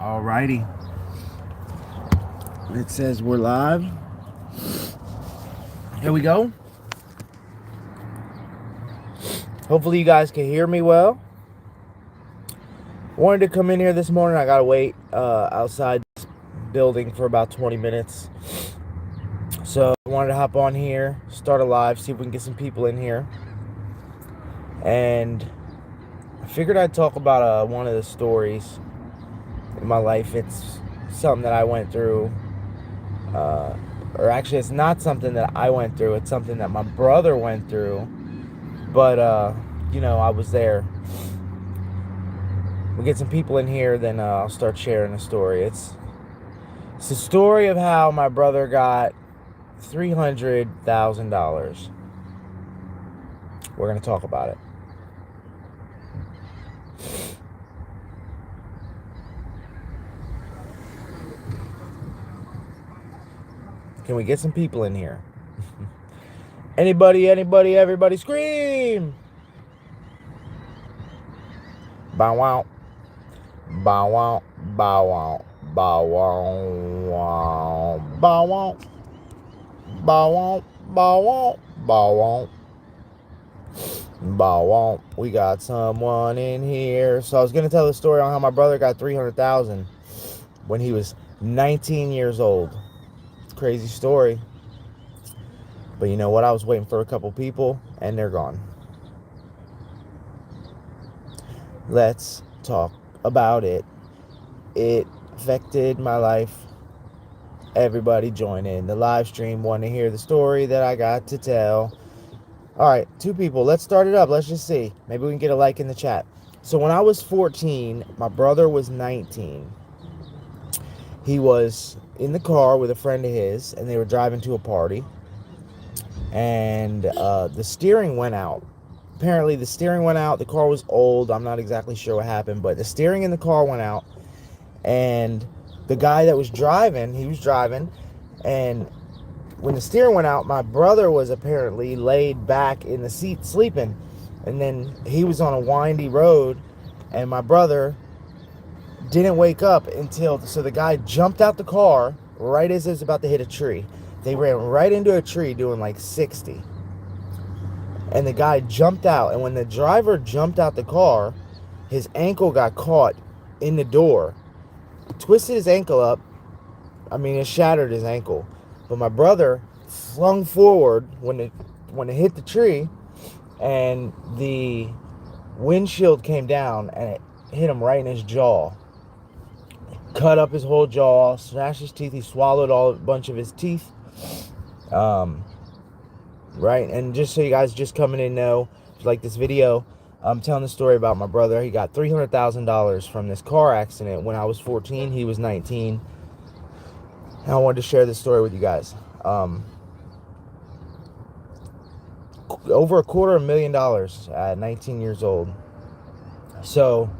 Alrighty. It says we're live. Here we go. Hopefully you guys can hear me well. Wanted to come in here this morning. I gotta wait outside this building for about 20 minutes. So I wanted to hop on here, start a live, see if we can get some people in here. And I figured I'd talk about one of the stories in my life. It's something that I went through. Or actually, it's not something that I went through. It's something that my brother went through. But, I was there. We'll get some people in here, then I'll start sharing the story. It's the story of how my brother got $300,000. We're going to talk about it. Can we get some people in here? Anybody, everybody scream! Bow wow. Bow wow. Bow wow. Bow wow. Bow wow. Bow wow. Bow wow. Bow wow. Bow wow. We got someone in here. So I was going to tell the story on how my brother got $300,000 when he was 19 years old. Crazy story. But you know what? I was waiting for a couple people and they're gone. Let's talk about it. It affected my life. Everybody join in the live stream. Want to hear the story that I got to tell. All right, 2 people. Let's start it up. Let's just see. Maybe we can get a like in the chat. So when I was 14, my brother was 19. He was in the car with a friend of his, and they were driving to a party. And the steering went out. Apparently, the steering went out. The car was old. I'm not exactly sure what happened, but the steering in the car went out. And the guy that was driving, he was driving. And when the steering went out, my brother was apparently laid back in the seat sleeping. And then he was on a windy road, and my brother didn't wake up so the guy jumped out the car right as it was about to hit a tree. They ran right into a tree doing like 60. And the guy jumped out. And when the driver jumped out the car, his ankle got caught in the door. Twisted his ankle up. I mean, it shattered his ankle. But my brother flung forward when it hit the tree. And the windshield came down and it hit him right in his jaw. Cut up his whole jaw, smashed his teeth. He swallowed a bunch of his teeth. Right, and just so you guys just coming in know, if you like this video, I'm telling the story about my brother. He got $300,000 from this car accident when I was 14. He was 19. And I wanted to share this story with you guys. Over $250,000 at 19 years old. So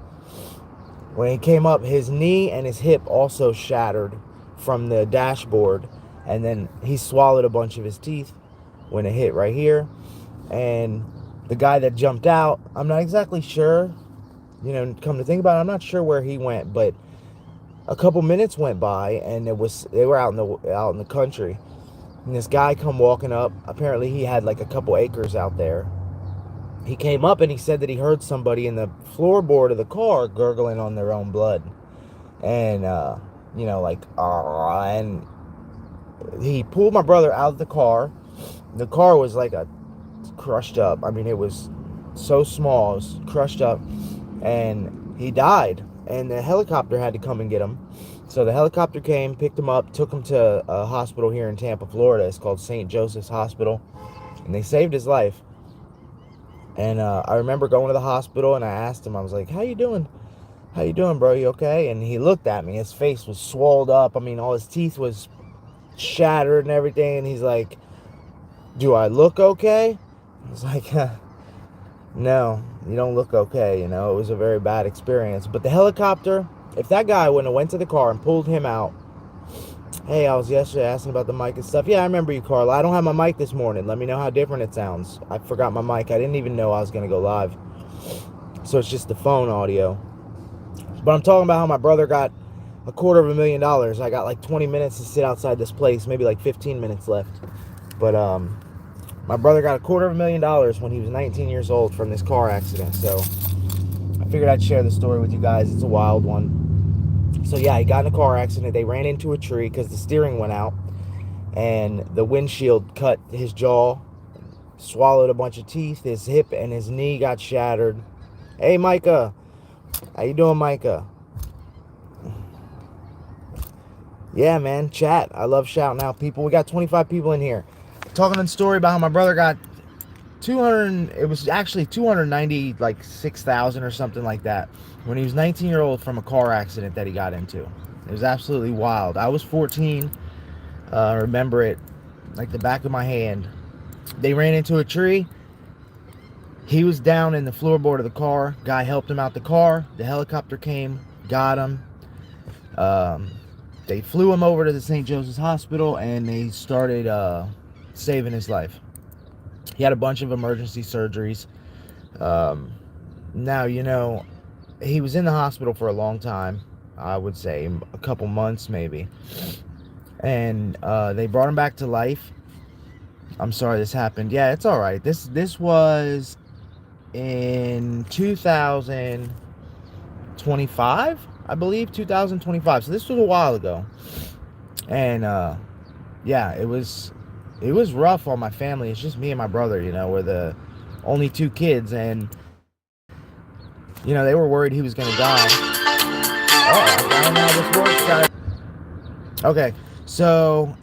when he came up, his knee and his hip also shattered from the dashboard. And then he swallowed a bunch of his teeth when it hit right here. And the guy that jumped out, I'm not exactly sure. Come to think about it, I'm not sure where he went. But a couple minutes went by, and they were out in the country. And this guy come walking up. Apparently, he had like a couple acres out there. He came up and he said that he heard somebody in the floorboard of the car gurgling on their own blood. And, and he pulled my brother out of the car. The car was like crushed up. I mean, it was so small. It was crushed up. And he died. And the helicopter had to come and get him. So the helicopter came, picked him up, took him to a hospital here in Tampa, Florida. It's called St. Joseph's Hospital. And they saved his life. And I remember going to the hospital, and I asked him, I was like, how you doing? How you doing, bro? You okay? And he looked at me. His face was swelled up. I mean, all his teeth was shattered and everything. And he's like, do I look okay? I was like, no, you don't look okay. It was a very bad experience. But the helicopter, if that guy wouldn't have went to the car and pulled him out. Hey, I was yesterday asking about the mic and stuff. Yeah, I remember you, Carla. I don't have my mic this morning. Let me know how different it sounds. I forgot my mic. I didn't even know I was going to go live. So it's just the phone audio. But I'm talking about how my brother got $250,000. I got like 20 minutes to sit outside this place, maybe like 15 minutes left. But my brother got $250,000 when he was 19 years old from this car accident. So I figured I'd share the story with you guys. It's a wild one. So yeah, he got in a car accident. They ran into a tree because the steering went out, and the windshield cut his jaw, swallowed a bunch of teeth. His hip and his knee got shattered. Hey, Micah. How you doing, Micah? Yeah, man, chat. I love shouting out people. We got 25 people in here. Talking a story about how my brother got 200, it was actually 290, like 6,000 or something like that, when he was 19 year old from a car accident that he got into. It was absolutely wild. I was 14. I remember it like the back of my hand. They ran into a tree. He was down in the floorboard of the car. Guy helped him out the car. The helicopter came, got him. They flew him over to the St. Joseph's Hospital, and they started saving his life. He had a bunch of emergency surgeries. Now, you know, he was in the hospital for a long time. I would say a couple months maybe. And they brought him back to life. I'm sorry this happened. Yeah, it's all right. This was in 2025, I believe, 2025. So this was a while ago. And yeah, it was rough on my family. It's just me and my brother, you know, we're the only two kids, and you know, they were worried he was gonna die. Oh, I don't know how this works, guys. Okay, so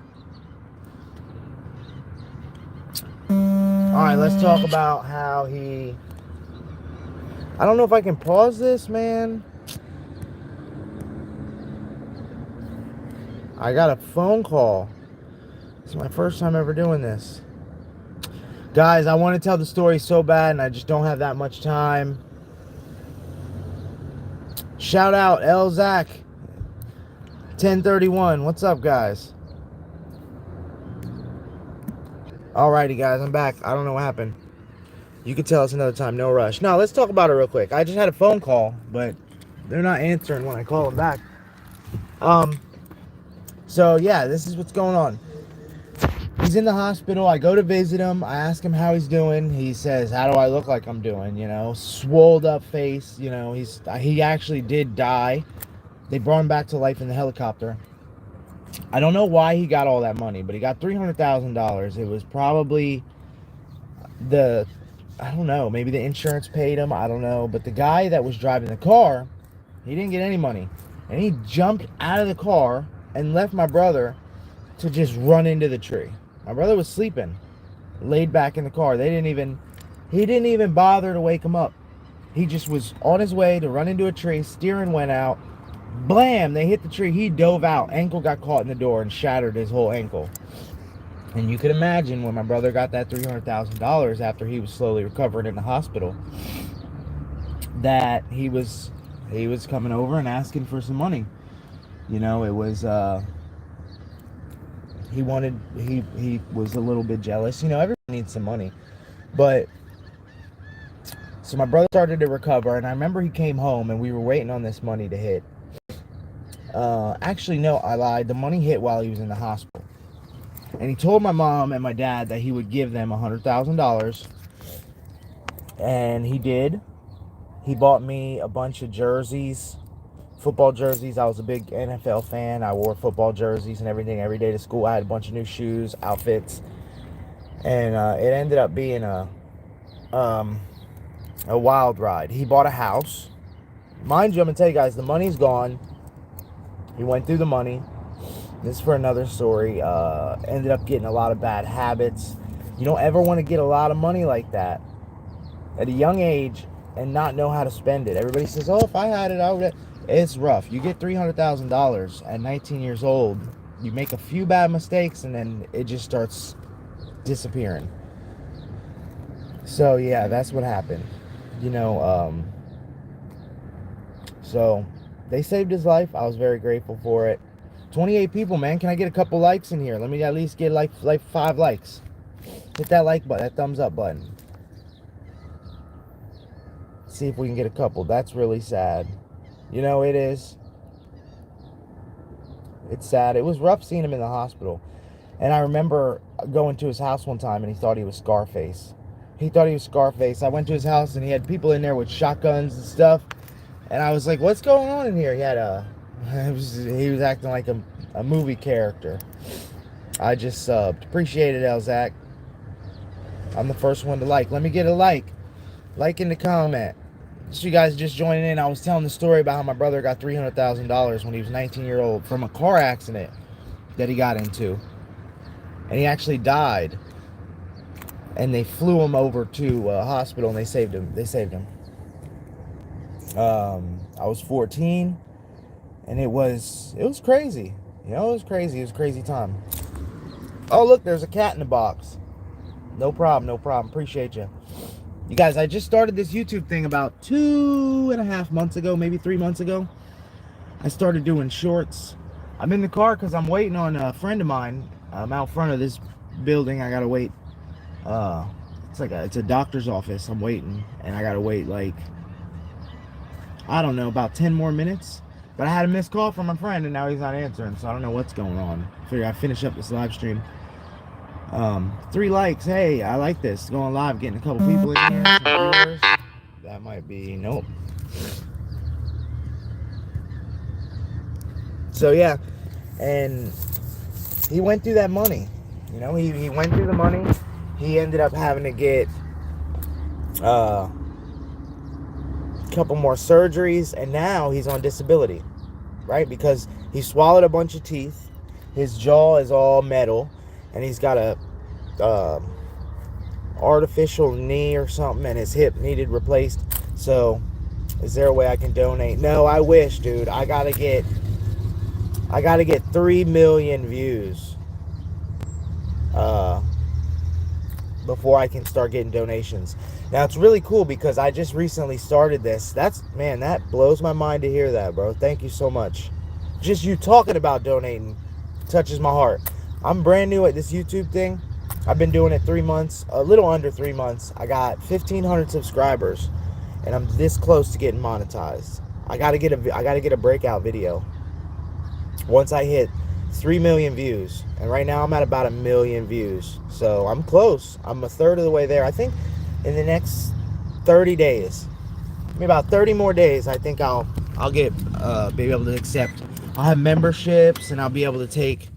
all right, let's talk about how he, I don't know if I can pause this, man. I got a phone call. It's my first time ever doing this. Guys, I want to tell the story so bad, and I just don't have that much time. Shout out Elzak 1031. What's up, guys? Alrighty, guys, I'm back. I don't know what happened. You can tell us another time. No rush. No, let's talk about it real quick. I just had a phone call, but they're not answering when I call them back. So yeah, this is what's going on. He's in the hospital. I go to visit him. I ask him how he's doing. He says, "How do I look like I'm doing?" You know, swolled up face. You know, he actually did die. They brought him back to life in the helicopter. I don't know why he got all that money, but he got $300,000. It was probably I don't know, maybe the insurance paid him. I don't know. But the guy that was driving the car, he didn't get any money. And he jumped out of the car and left my brother to just run into the tree. My brother was sleeping, laid back in the car. He didn't even bother to wake him up. He just was on his way to run into a tree. Steering went out. Blam! They hit the tree. He dove out. Ankle got caught in the door and shattered his whole ankle. And you could imagine when my brother got that $300,000 after he was slowly recovering in the hospital, that he was coming over and asking for some money. You know, it was he was a little bit jealous. You know, everyone needs some money. But so my brother started to recover, and I remember he came home and we were waiting on this money to hit. Actually, no, I lied. The money hit while he was in the hospital. And he told my mom and my dad that he would give them $100,000. And he did. He bought me a bunch of jerseys, football jerseys. I was a big NFL fan. I wore football jerseys and everything every day to school. I had a bunch of new shoes, outfits. And it ended up being a wild ride. He bought a house. Mind you, I'm going to tell you guys, the money's gone. He went through the money. This is for another story. Ended up getting a lot of bad habits. You don't ever want to get a lot of money like that at a young age and not know how to spend it. Everybody says, "Oh, if I had it, I would." It's rough. You get $300,000 at 19 years old. You make a few bad mistakes, and then it just starts disappearing. So yeah, that's what happened. You know, so they saved his life. I was very grateful for it. 28 people, man. Can I get a couple likes in here? Let me at least get like 5 likes. Hit that like button, that thumbs up button. See if we can get a couple. That's really sad. You know, it is. It's sad. It was rough seeing him in the hospital. And I remember going to his house one time, and he thought he was Scarface. He thought he was Scarface. I went to his house, and he had people in there with shotguns and stuff. And I was like, what's going on in here? He had he was acting like a movie character. I just subbed. Appreciate it, Elzak. I'm the first one to like. Let me get a like. Like in the comment. So you guys just joining in, I was telling the story about how my brother got $300,000 when he was 19-year-old from a car accident that he got into. And he actually died. And they flew him over to a hospital and they saved him. I was 14 and it was crazy. You know, it was crazy. It was a crazy time. Oh, look, there's a cat in the box. No problem. Appreciate you. You guys, I just started this YouTube thing about 2.5 months ago, maybe 3 months ago. I started doing shorts. I'm in the car because I'm waiting on a friend of mine. I'm out front of this building. I gotta wait. It's a doctor's office. I'm waiting, and I gotta wait like, I don't know, about 10 more minutes. But I had a missed call from my friend, and now he's not answering, so I don't know what's going on. I figure I finish up this live stream. 3 likes. Hey, I like this. Going live, getting a couple people in here. Some viewers. That might be, nope. So yeah, and he went through that money. You know, he went through the money. He ended up having to get a couple more surgeries, and now he's on disability, right? Because he swallowed a bunch of teeth. His jaw is all metal. And he's got a artificial knee or something, and his hip needed replaced. So, is there a way I can donate? No, I wish, dude. I gotta get 3 million views before I can start getting donations. Now, it's really cool because I just recently started this. Man, that blows my mind to hear that, bro. Thank you so much. Just you talking about donating touches my heart. I'm brand new at this YouTube thing. I've been doing it 3 months, a little under 3 months. I got 1,500 subscribers, and I'm this close to getting monetized. I gotta get a breakout video once I hit 3 million views. And right now I'm at about 1 million views. So I'm close. I'm a third of the way there. I think in the next 30 days, maybe about 30 more days, I think I'll be able to accept. I'll have memberships, and I'll be able to take.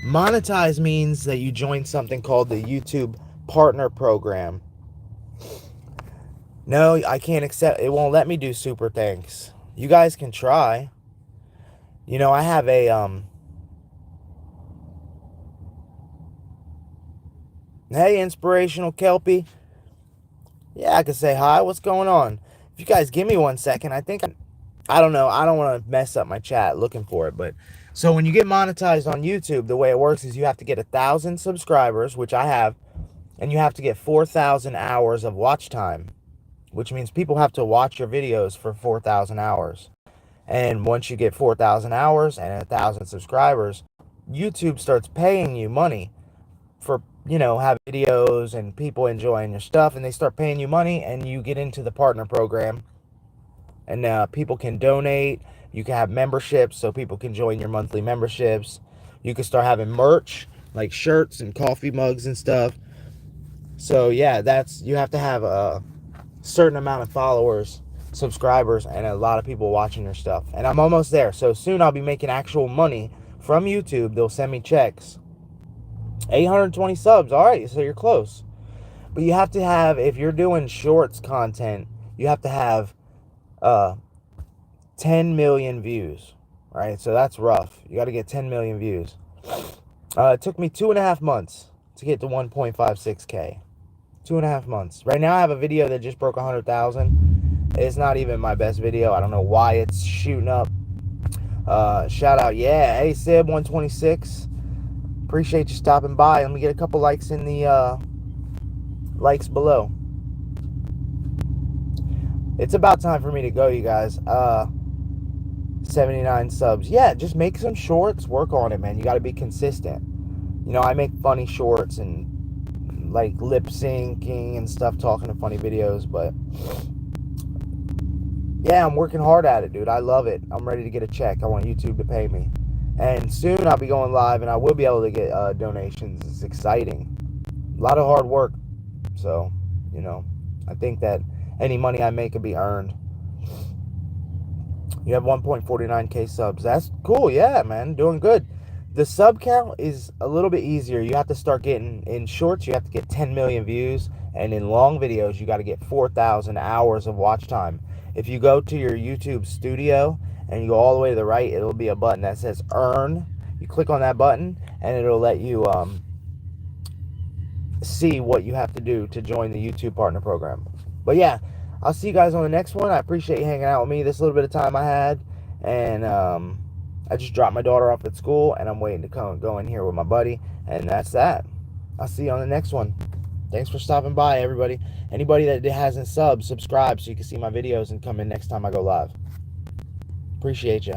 Monetize means that you join something called the YouTube Partner Program. No, I can't accept. It won't let me do super thanks. You guys can try. You know, I have a hey, Inspirational Kelpie. Yeah, I can say hi. What's going on? If you guys give me 1 second, I don't know. I don't want to mess up my chat looking for it, but so when you get monetized on YouTube, the way it works is you have to get 1,000 subscribers, which I have, and you have to get 4,000 hours of watch time, which means people have to watch your videos for 4,000 hours. And once you get 4,000 hours and 1,000 subscribers, YouTube starts paying you money for, you know, have videos and people enjoying your stuff, and they start paying you money, and you get into the partner program, and people can donate. You can have memberships, so people can join your monthly memberships. You can start having merch, like shirts and coffee mugs and stuff. So yeah, you have to have a certain amount of followers, subscribers, and a lot of people watching your stuff. And I'm almost there. So soon I'll be making actual money from YouTube. They'll send me checks. 820 subs. All right, so you're close. But you have to have, if you're doing shorts content, you have to have 10 million views, right? So that's rough. You got to get 10 million views. It took me 2.5 months to get to 1.56K. 2.5 months. Right now I have a video that just broke 100,000. It's not even my best video. I don't know why it's shooting up. Shout out, yeah. Hey, Sib 126. Appreciate you stopping by. Let me get a couple likes in the likes below. It's about time for me to go, you guys. 79 subs. Yeah, just make some shorts. Work on it, man. You got to be consistent. You know, I make funny shorts and like lip syncing and stuff, talking to funny videos, but yeah, I'm working hard at it, dude. I love it. I'm ready to get a check. I want YouTube to pay me. And soon I'll be going live, and I will be able to get donations. It's exciting. A lot of hard work. So, I think that any money I make can be earned. You have 1.49K subs. That's cool. Yeah, man. Doing good. The sub count is a little bit easier. You have to start getting, in shorts, you have to get 10 million views. And in long videos, you got to get 4,000 hours of watch time. If you go to your YouTube studio and you go all the way to the right, it'll be a button that says earn. You click on that button and it'll let you see what you have to do to join the YouTube Partner Program. But yeah, I'll see you guys on the next one. I appreciate you hanging out with me this little bit of time I had. And I just dropped my daughter off at school, and I'm waiting to go in here with my buddy. And that's that. I'll see you on the next one. Thanks for stopping by, everybody. Anybody that hasn't subbed, subscribe so you can see my videos and come in next time I go live. Appreciate you.